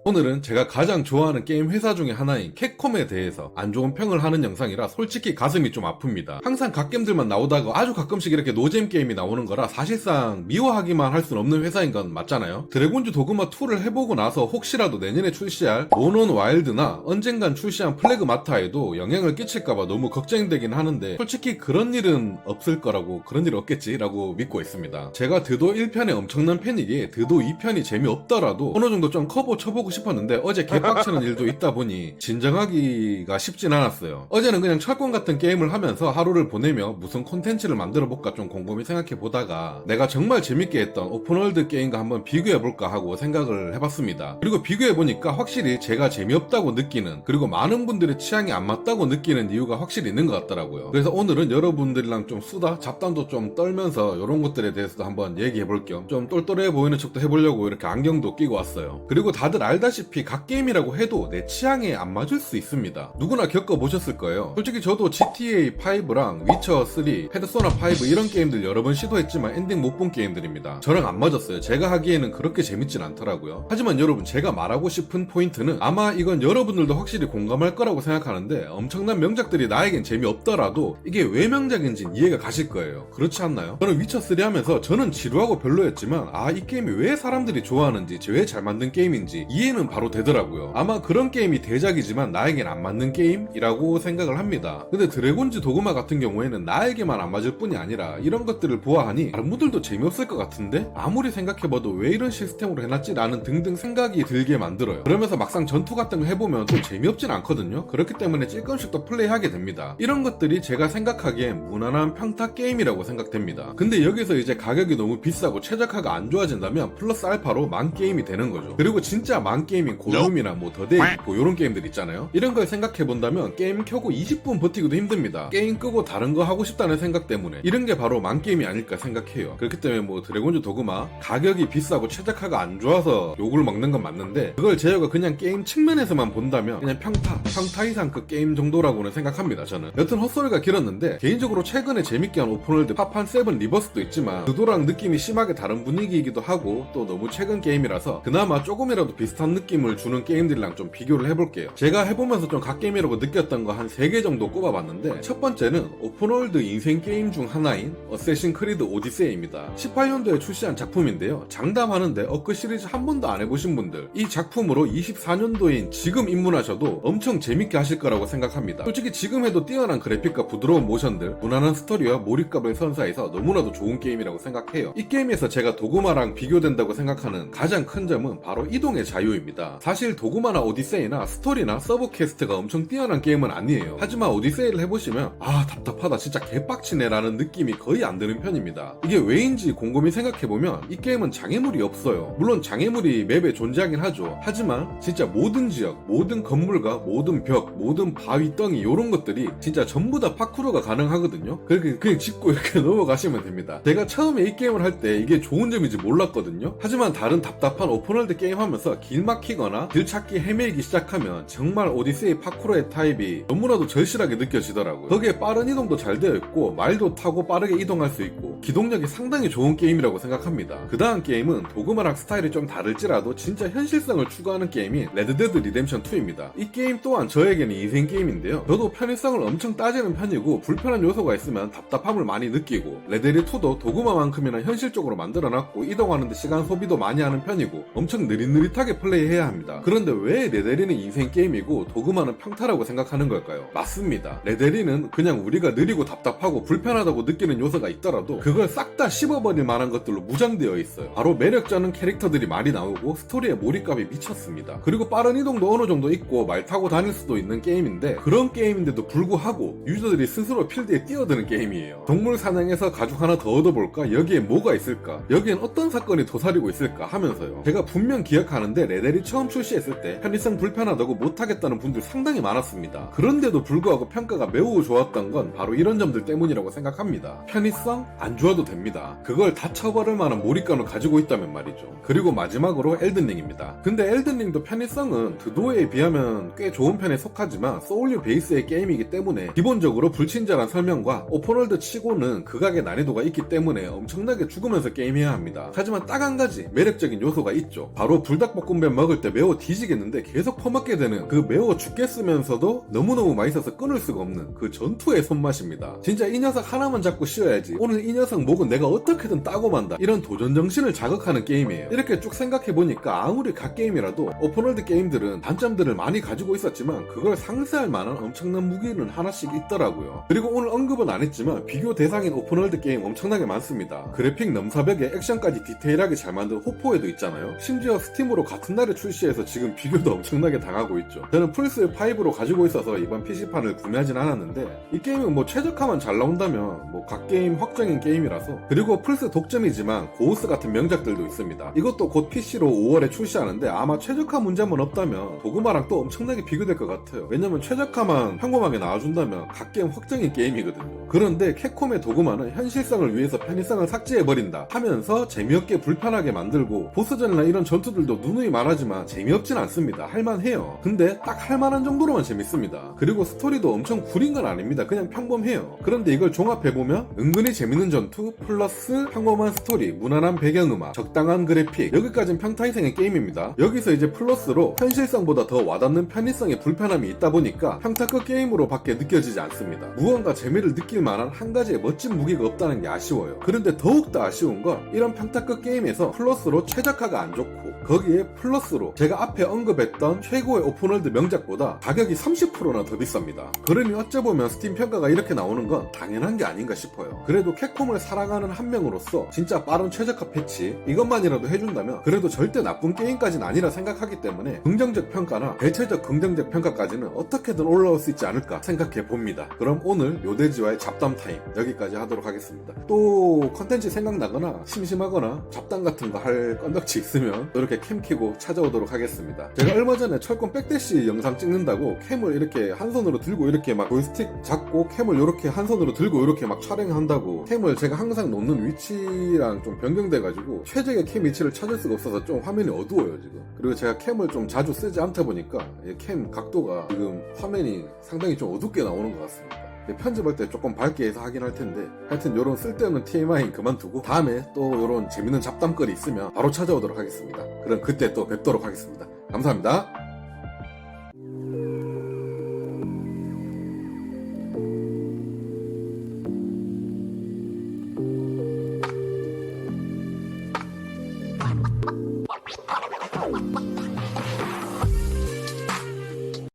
오늘은 제가 가장 좋아하는 게임 회사 중에 하나인 캡콤에 대해서 안 좋은 평을 하는 영상이라 솔직히 가슴이 좀 아픕니다. 항상 갓겜들만 나오다가 아주 가끔씩 이렇게 노잼 게임이 나오는 거라 사실상 미워하기만 할 수는 없는 회사인 건 맞잖아요. 드래곤즈 도그마2를 해보고 나서 혹시라도 내년에 출시할 모논 와일드나 언젠간 출시한 플래그마타에도 영향을 끼칠까봐 너무 걱정되긴 하는데 솔직히 그런 일은 없을 거라고, 그런 일 없겠지라고 믿고 있습니다. 제가 드도 1편의 엄청난 팬이기에 드도 2편이 재미없더라도 어느 정도 좀 커버 쳐보고 싶었는데 어제 개빡치는 일도 있다 보니 진정하기가 쉽진 않았어요. 어제는 그냥 철권 같은 게임을 하면서 하루를 보내며 무슨 콘텐츠를 만들어볼까 좀 곰곰이 생각해보다가 내가 정말 재밌게 했던 오픈월드 게임과 한번 비교해볼까 하고 생각을 해봤습니다. 그리고 비교해보니까 확실히 제가 재미없다고 느끼는, 그리고 많은 분들의 취향이 안 맞다고 느끼는 이유가 확실히 있는 것 같더라고요. 그래서 오늘은 여러분들이랑 좀 수다, 잡담도 좀 떨면서 이런 것들에 대해서도 한번 얘기해볼 겸 좀 똘똘해 보이는 척도 해보려고 이렇게 안경도 끼고 왔어요. 그리고 다들 알다시피 갓게임이라고 해도 내 취향에 안 맞을 수 있습니다. 누구나 겪어보셨을 거예요. 솔직히 저도 GTA5랑 위쳐3, 페르소나5 이런 게임들 여러 번 시도했지만 엔딩 못 본 게임들입니다. 저랑 안 맞았어요. 제가 하기에는 그렇게 재밌진 않더라고요. 하지만 여러분, 제가 말하고 싶은 포인트는 아마 이건 여러분들도 확실히 공감할 거라고 생각하는데, 엄청난 명작들이 나에겐 재미없더라도 이게 왜 명작인지는 이해가 가실 거예요. 그렇지 않나요? 저는 위쳐3 하면서 저는 지루하고 별로였지만 이 게임이 왜 사람들이 좋아하는지, 왜 잘 만든 게임인지 이해는 바로 되더라고요. 아마 그런 게임이 대작이지만 나에겐 안 맞는 게임이라고 생각을 합니다. 근데 드래곤즈 도그마 같은 경우에는 나에게만 안 맞을 뿐이 아니라 이런 것들을 보아하니 다른 분들도 재미없을 것 같은데 아무리 생각해봐도 왜 이런 시스템으로 해놨지? 라는 등등 생각이 들게 만들어요. 그러면서 막상 전투 같은 거 해보면 또 재미없진 않거든요. 그렇기 때문에 찔끔씩 더 플레이하게 됩니다. 이런 것들이 제가 생각하기엔 무난한 평타 게임이라고 생각됩니다. 근데 여기서 이제 가격이 너무 비싸고 최적화가 안 좋아진다면 플러스 알파로 만 게임이 되는 거죠. 그리고 진짜 만 게임인 고lum이나 뭐 더데이고 이런 게임들 있잖아요. 이런 걸 생각해본다면 게임 켜고 20분 버티기도 힘듭니다. 게임 끄고 다른 거 하고 싶다는 생각 때문에. 이런 게 바로 만 게임이 아닐까 생각해요. 그렇기 때문에 뭐 드래곤즈 도그마 가격이 비싸고 최적화가 안 좋아서 욕을 먹는 건 맞는데, 그걸 제어가 그냥 게임 측면에서만 본다면 그냥 평타 이상급 게임 정도라고는 생각합니다. 저는 여튼 헛소리가 길었는데, 개인적으로 최근에 재밌게 한 오픈월드 파판 7 리버스도 있지만 그도랑 느낌이 심하게 다른 분위기이기도 하고 또 너무 최근 게임이라서 그나마 조금이라도 비슷한 느낌을 주는 게임들이랑 좀 비교를 해볼게요. 제가 해보면서 좀 갓게임이라고 느꼈던 거 한 3개 정도 꼽아봤는데, 첫 번째는 오픈월드 인생 게임 중 하나인 어쌔신 크리드 오디세이입니다. 18년도에 출시한 작품인데요. 장담하는데 어크 시리즈 한 번도 안 해보신 분들 이 작품으로 24년도인 지금 입문하셔도 엄청 재밌게 하실 거라고 생각합니다. 솔직히 지금 해도 뛰어난 그래픽과 부드러운 모션들, 무난한 스토리와 몰입감을 선사해서 너무나도 좋은 게임이라고 생각해요. 이 게임에서 제가 도그마랑 비교된다고 생각하는 가장 큰 점은 바로 이동의 자유입니다. 사실 도그마나 오디세이나 스토리나 서브 퀘스트가 엄청 뛰어난 게임은 아니에요. 하지만 오디세이를 해보시면 답답하다, 진짜 개빡치네 라는 느낌이 거의 안 드는 편입니다. 이게 왜인지 곰곰이 생각해보면 이 게임은 장애물이 없어요. 물론 장애물이 맵에 존재하긴 하죠. 하지만 진짜 모든 지역, 모든 건물과 모든 벽, 모든 바위, 덩이 이런 것들이 진짜 전부 다 파쿠르가 가능하거든요. 그렇게 그냥 짚고 이렇게 넘어가시면 됩니다. 제가 처음에 이 게임을 할 때 이게 좋은 점인지 몰랐거든요. 하지만 다른 답답한 오픈월드 게임 하면서 길 막히거나 길 찾기 헤매기 시작하면 정말 오디세이 파쿠르의 타입이 너무나도 절실하게 느껴지더라고요. 거기에 빠른 이동도 잘 되어 있고 말도 타고 빠르게 이동할 수 있고 기동력이 상당히 좋은 게임이라고 생각합니다. 그 다음 게임은 도그마랑 스타일이 좀 다를지라도 진짜 현실성을 추구하는 게임인 레드데드 리뎀션 2입니다. 이 게임 또한 저에게는 인생 게임인데요. 저도 편의성을 엄청 따지는 편이고 불편한 요소가 있으면 답답함을 많이 느끼고, 레데리2도 도그마만큼이나 현실적으로 만들어놨고 이동하는데 시간 소비도 많이 하는 편이고 엄청 느릿느릿하게 플레이해야 합니다. 그런데 왜 레데리는 인생 게임이고 도그마는 평타라고 생각하는 걸까요? 맞습니다. 레데리는 그냥 우리가 느리고 답답하고 불편하다고 느끼는 요소가 있더라도 그걸 싹 다 씹어버릴 만한 것들로 무장되어 있어요. 바로 매력적인 캐릭터들이 많이 나오고 스토리의 몰입감이 미쳤습니다. 그리고 빠른 이동도 어느 정도 있고 말 타고 다닐 수도 있는 게임인데, 그런 게임인데도 불구하고 유저들이 스스로 필드에 뛰어드는 게임이에요. 동물 사냥해서 가죽 하나 더 얻어볼까? 여기에 뭐가 있을까? 여기엔 어떤 사건이 도사리고 있을까? 하면서요. 제가 분명 기억하는데 레데리 처음 출시했을 때 편의성 불편하다고 못하겠다는 분들 상당히 많았습니다. 그런데도 불구하고 평가가 매우 좋았던 건 바로 이런 점들 때문이라고 생각합니다. 편의성? 안 좋아도 됩니다. 그걸 다 쳐버릴 만한 몰입감을 가지고 있다면 말이죠. 그리고 마지막으로 엘든링입니다. 근데 엘든링도 편의성은 드도에 비하면 꽤 좋은 편에 속하지만 소울류 베이스의 게임이기 때문에 기본적으로 불친절한 설명과 오픈월드 치고는 극악의 난이도가 있기 때문에 엄청나게 죽으면서 게임해야 합니다. 하지만 딱 한 가지 매력적인 요소가 있죠. 바로 불닭볶음면 라면 먹을 때 매워 뒤지겠는데 계속 퍼먹게 되는 그 매워 죽겠으면서도 너무너무 맛있어서 끊을 수가 없는 그 전투의 손맛입니다. 진짜 이 녀석 하나만 잡고 쉬어야지, 오늘 이 녀석 목은 내가 어떻게든 따고 만다, 이런 도전 정신을 자극하는 게임이에요. 이렇게 쭉 생각해보니까 아무리 갓게임이라도 오픈월드 게임들은 단점들을 많이 가지고 있었지만 그걸 상쇄할 만한 엄청난 무기는 하나씩 있더라고요. 그리고 오늘 언급은 안 했지만 비교 대상인 오픈월드 게임 엄청나게 많습니다. 그래픽 넘사벽에 액션까지 디테일하게 잘 만든 호포에도 있잖아요. 심지어 스팀으로 같은 날에 출시해서 지금 비교도 엄청나게 당하고 있죠. 저는 플스5로 가지고 있어서 이번 PC판을 구매하진 않았는데 이 게임은 뭐 최적화만 잘 나온다면 뭐 갓게임 확정인 게임이라서, 그리고 플스 독점이지만 고우스 같은 명작들도 있습니다. 이것도 곧 PC로 5월에 출시하는데 아마 최적화 문제만 없다면 도그마랑 또 엄청나게 비교될 것 같아요. 왜냐면 최적화만 평범하게 나와준다면 갓게임 확정인 게임이거든요. 그런데 캡콤의 도그마는 현실성을 위해서 편의성을 삭제해버린다 하면서 재미없게 불편하게 만들고, 보스전이나 이런 전투들도 누누이 말하지만 재미없진 않습니다. 할만해요. 근데 딱 할만한 정도로만 재밌습니다. 그리고 스토리도 엄청 구린 건 아닙니다. 그냥 평범해요. 그런데 이걸 종합해보면 은근히 재밌는 전투 플러스 평범한 스토리, 무난한 배경음악, 적당한 그래픽, 여기까진 평타이생의 게임입니다. 여기서 이제 플러스로 현실성보다 더 와닿는 편의성의 불편함이 있다 보니까 평타급 게임으로 밖에 느껴지지 않습니다. 무언가 재미를 느낄 만한 한 가지의 멋진 무기가 없다는 게 아쉬워요. 그런데 더욱더 아쉬운 건 이런 평타급 게임에서 플러스로 최적화가 안 좋고, 거기에 플러스로 제가 앞에 언급했던 최고의 오픈월드 명작보다 가격이 30%나 더 비쌉니다. 그러니 어째보면 스팀 평가가 이렇게 나오는 건 당연한 게 아닌가 싶어요. 그래도 캡콤을 사랑하는 한 명으로서 진짜 빠른 최적화 패치 이것만이라도 해준다면 그래도 절대 나쁜 게임까지는 아니라 생각하기 때문에 긍정적 평가나 대체적 긍정적 평가까지는 어떻게든 올라올 수 있지 않을까 생각해 봅니다. 그럼 오늘 요돼지와의 잡담 타임 여기까지 하도록 하겠습니다. 또 컨텐츠 생각나거나 심심하거나 잡담 같은 거 할 건덕지 있으면 이렇게 캠 켜고 찾아오도록 하겠습니다. 제가 얼마 전에 철권 백대시 영상 찍는다고 캠을 이렇게 한 손으로 들고 이렇게 막 조이스틱 잡고 캠을 이렇게 한 손으로 들고 이렇게 막 촬영한다고, 캠을 제가 항상 놓는 위치랑 좀 변경돼가지고 최적의 캠 위치를 찾을 수가 없어서 좀 화면이 어두워요 지금. 그리고 제가 캠을 좀 자주 쓰지 않다 보니까 캠 각도가 지금 화면이 상당히 좀 어둡게 나오는 것 같습니다. 편집할 때 조금 밝게 해서 하긴 할 텐데, 하여튼 요런 쓸데없는 TMI는 그만두고 다음에 또 요런 재밌는 잡담거리 있으면 바로 찾아오도록 하겠습니다. 그럼 그때 또 뵙도록 하겠습니다. 감사합니다.